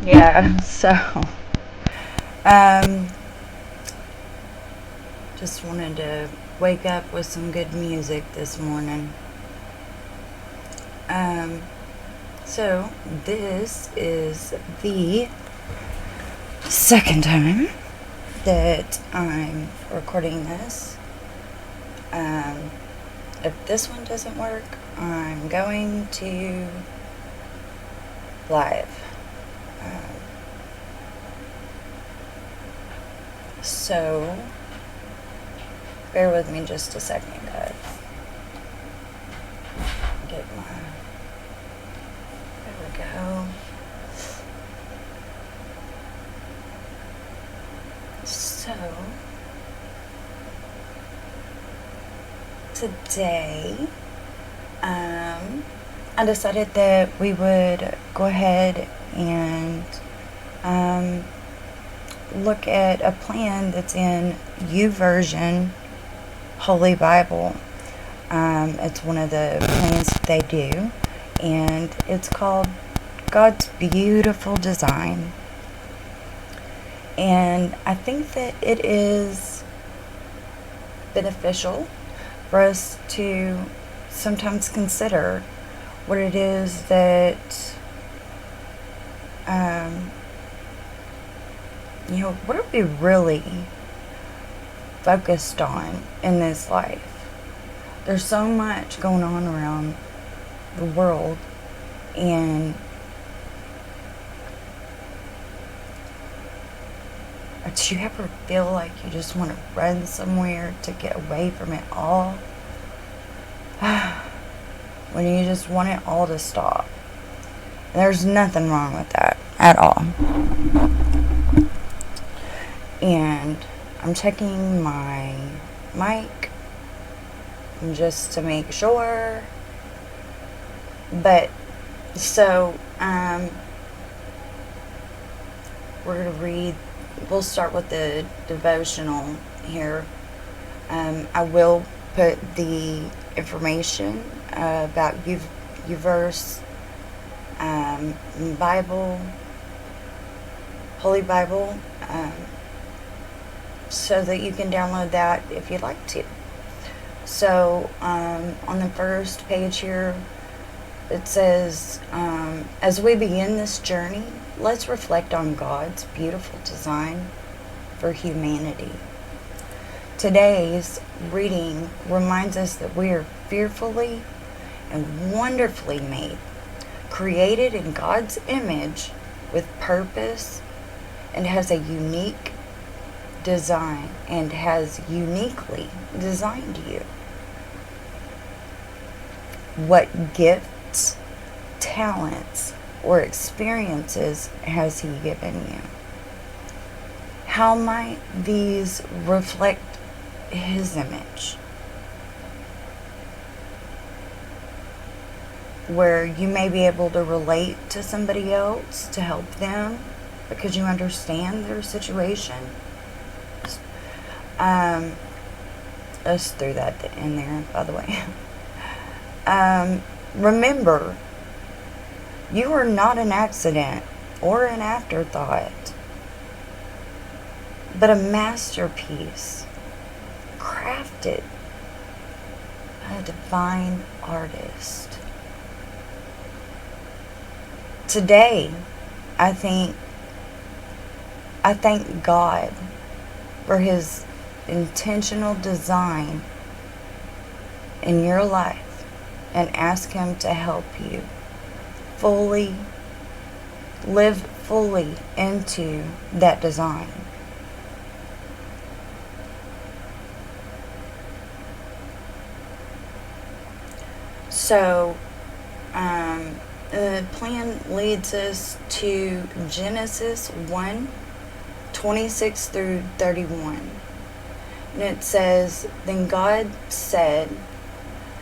Yeah, so um just wanted to wake up with some good music this morning. Um so this is the second time that I'm recording this. Um if this one doesn't work, I'm going to live. Um, so bear with me just a second, guys. Get my, there we go. So today, I decided that we would go ahead and look at a plan that's in YouVersion Holy Bible. It's one of the plans that they do, and it's called God's Beautiful Design. And I think that it is beneficial for us to sometimes consider what it is that, what are we really focused on in this life? There's so much going on around the world, and do you ever feel like you just want to run somewhere to get away from it all? When you just want it all to stop. There's nothing wrong with that at all. And I'm checking my mic just to make sure. But so we're going to read. We'll start with the devotional here. I will put the information about YouVersion Bible, Holy Bible, so that you can download that if you'd like to. So on the first page here, it says, as we begin this journey, let's reflect on God's beautiful design for humanity. Today's reading reminds us that we are fearfully and wonderfully made, created in God's image with purpose, and has a unique design and has uniquely designed you. What gifts, talents, or experiences has He given you? How might these reflect His image? Where you may be able to relate to somebody else to help them because you understand their situation. I just threw that in there, by the way. Remember, you are not an accident or an afterthought, but a masterpiece crafted by a divine artist. Today, I thank God for His intentional design in your life and ask Him to help you live fully into that design. So, the plan leads us to Genesis 1:26 through 31. And it says, "Then God said,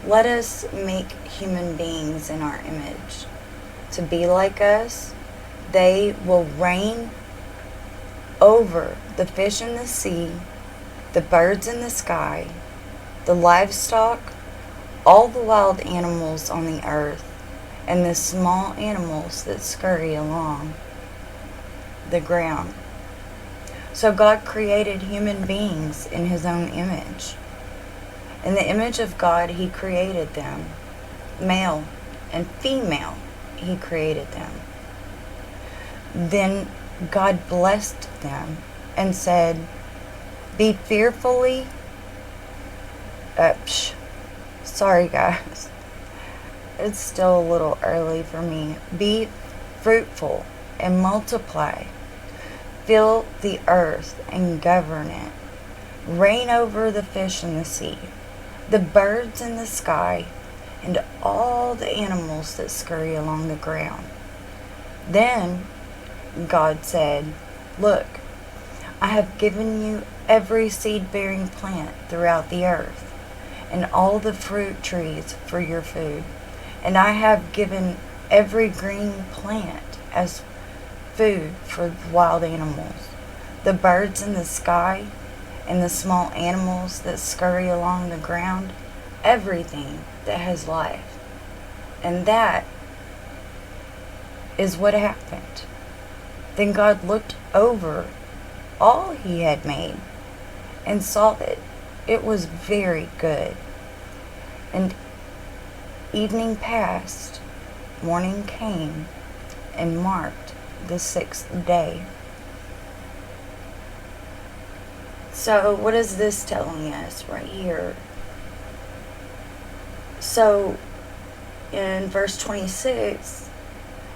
let us make human beings in our image, to be like us. They will reign over the fish in the sea, the birds in the sky, the livestock, all the wild animals on the earth, and the small animals that scurry along the ground. So God created human beings in His own image. In the image of God, He created them. Male and female, He created them. Then God blessed them and said, be fearfully... sorry guys. It's still a little early for me. Be fruitful and multiply. Fill the earth and govern it. Reign over the fish in the sea, the birds in the sky, and all the animals that scurry along the ground. Then God said, look, I have given you every seed-bearing plant throughout the earth, and all the fruit trees for your food. And I have given every green plant as food for wild animals, the birds in the sky, and the small animals that scurry along the ground, everything that has life. And that is what happened. Then God looked over all He had made and saw that it was very good. And evening passed, morning came, and marked the 6th day. So what is this telling us right here? So in verse 26,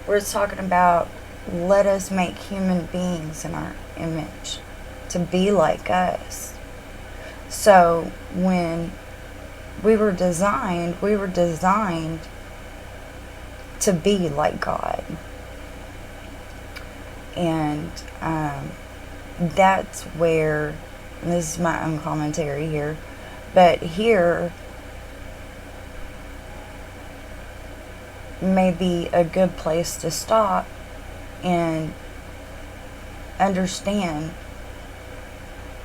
where it's talking about, let us make human beings in our image to be like us. So when we were designed to be like God. And that's where, and this is my own commentary here, but here may be a good place to stop and understand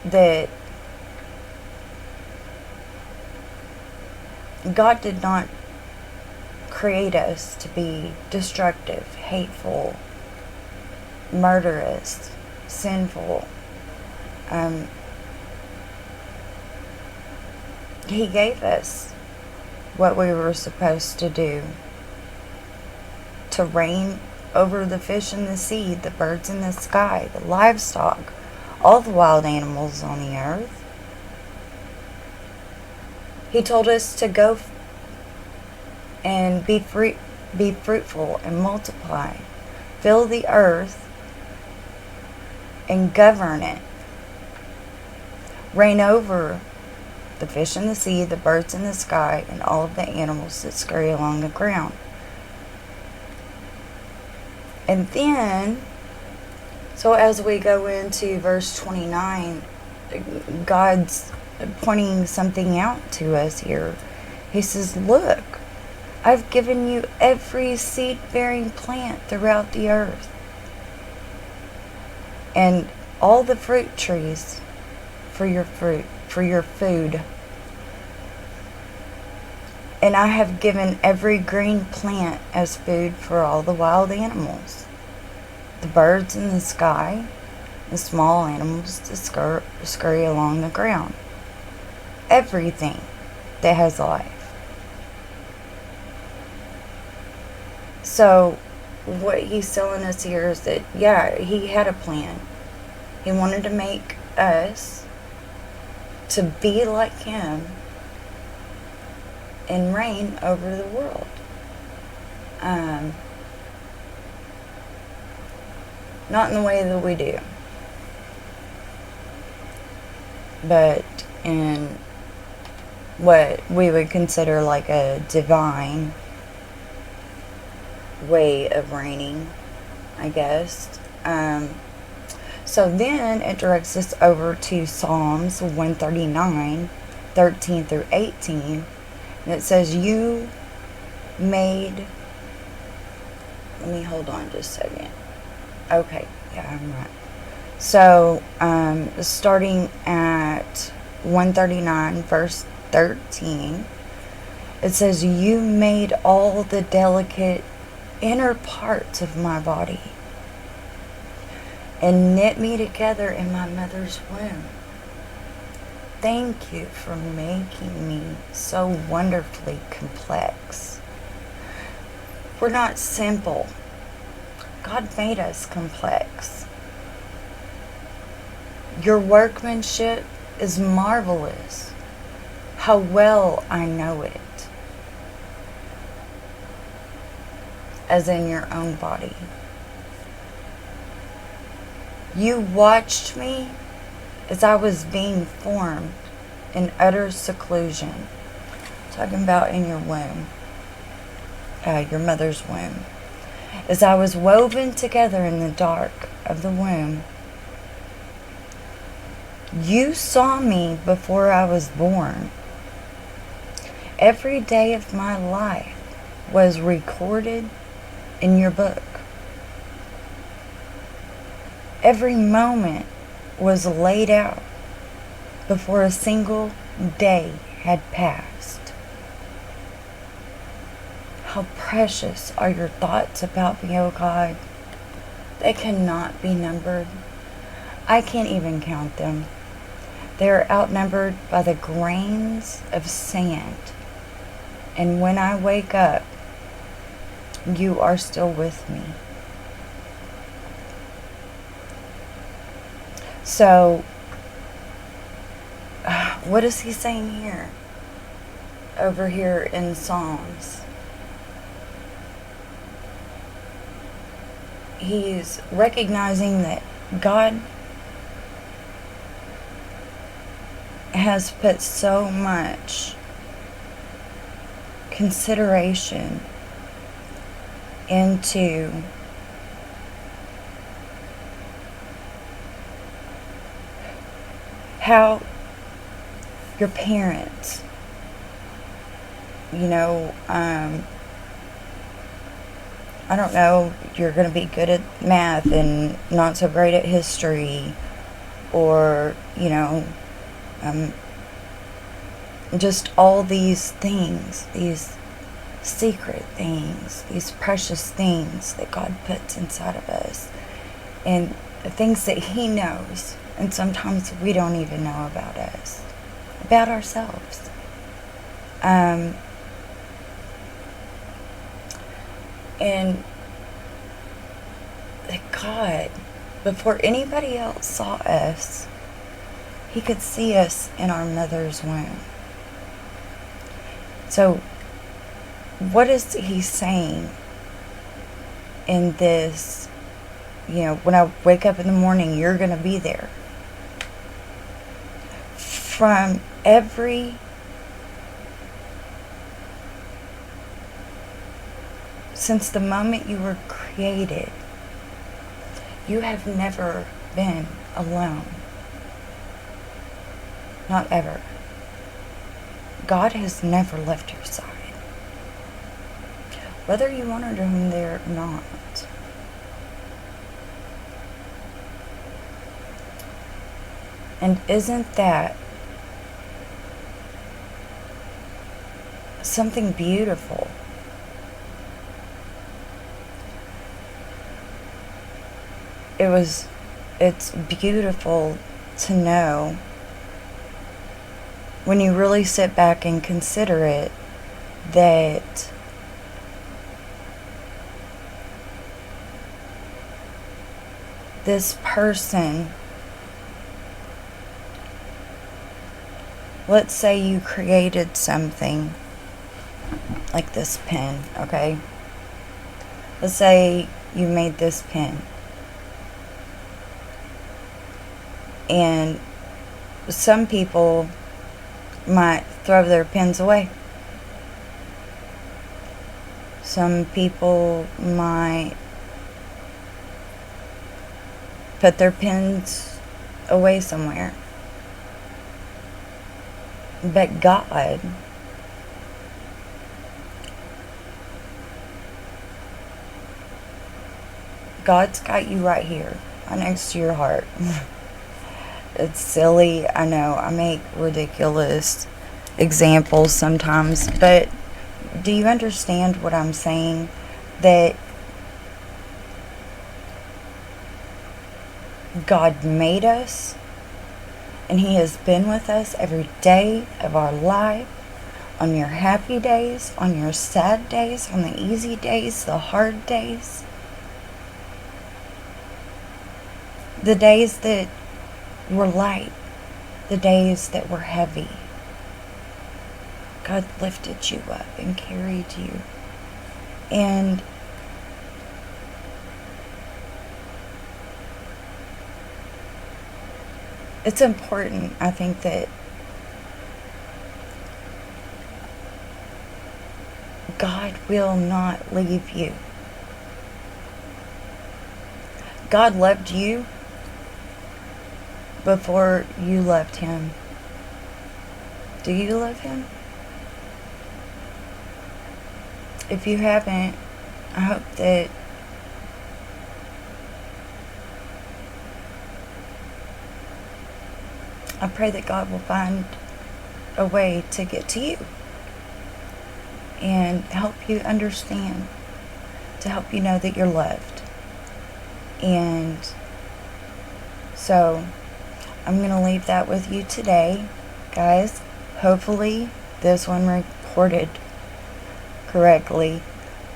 that God did not create us to be destructive, hateful, murderous, sinful. He gave us what we were supposed to do. To reign over the fish in the sea, the birds in the sky, the livestock, all the wild animals on the earth. He told us to go and be fruitful and multiply. Fill the earth and govern it. Reign over the fish in the sea, the birds in the sky, and all of the animals that scurry along the ground. And then, so as we go into verse 29, God's pointing something out to us here. He says, look, I've given you every seed-bearing plant throughout the earth, and all the fruit trees for your food. And I have given every green plant as food for all the wild animals, the birds in the sky, the small animals that scurry along the ground. Everything that has life. So what he's telling us here is that, yeah, he had a plan. He wanted to make us to be like him and reign over the world. Not in the way that we do, but in what we would consider like a divine way of reigning, I guess. So then it directs us over to Psalms 139, 13 through 18. And it says, you made... Let me hold on just a second. Okay, yeah, I'm right. So, starting at 139, verse 13, it says, you made all the delicate inner parts of my body. and knit me together in my mother's womb. Thank you for making me so wonderfully complex. We're not simple. God made us complex. Your workmanship is marvelous. How well I know it. As in your own body. You watched me as I was being formed in utter seclusion. Talking about in your womb. Your mother's womb. As I was woven together in the dark of the womb. You saw me before I was born. Every day of my life was recorded in your book. Every moment was laid out before a single day had passed. How precious are your thoughts about me, O God. They cannot be numbered. I can't even count them. They are outnumbered by the grains of sand. And when I wake up, you are still with me. So, what is he saying here? Over here in Psalms. He's recognizing that God has put so much consideration into how your parents, I don't know, you're going to be good at math and not so great at history, or, just all these things, these secret things, these precious things that God puts inside of us, and things that He knows, and sometimes we don't even know about us, about ourselves. And that God, before anybody else saw us, He could see us in our mother's womb. So, what is He saying in this? When I wake up in the morning, you're going to be there. From since the moment you were created, you have never been alone. Not ever. God has never left your side. Whether you wanted Him there or not. And isn't that something beautiful? It's beautiful to know, when you really sit back and consider it, that this person, let's say you created something like this pen, okay? Let's say you made this pen. And some people might throw their pens away. Some people might put their pens away somewhere. But God's got you right here, right next to your heart. It's silly, I know, I make ridiculous examples sometimes, but do you understand what I'm saying? That God made us, and He has been with us every day of our life, on your happy days, on your sad days, on the easy days, the hard days, the days that were light, the days that were heavy. God lifted you up and carried you. And it's important, I think, that God will not leave you. God loved you before you loved Him. Do you love Him? If you haven't, I hope that I pray that God will find a way to get to you and help you understand, to help you know that you're loved. And so I'm going to leave that with you today, guys. Hopefully this one recorded correctly,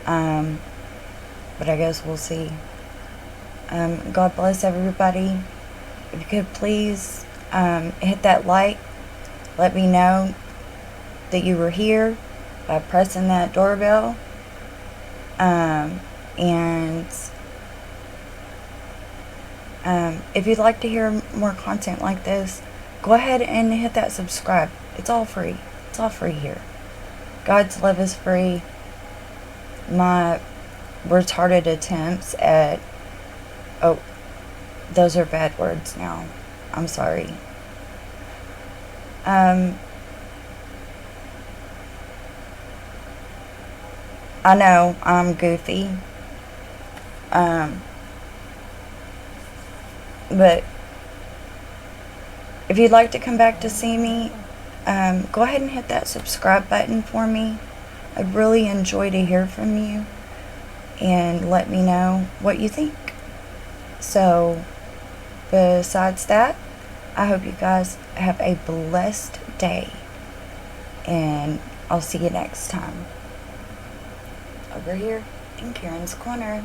but I guess we'll see. God bless everybody. If you could please hit that like, let me know that you were here by pressing that doorbell, and if you'd like to hear more content like this, go ahead and hit that subscribe. It's all free. It's all free here. God's love is free. My retarded attempts at... Oh, those are bad words now. I'm sorry. I know I'm goofy. But if you'd like to come back to see me, go ahead and hit that subscribe button for me. I'd really enjoy to hear from you and let me know what you think. So, besides that, I hope you guys have a blessed day, and I'll see you next time over here in Karen's Corner.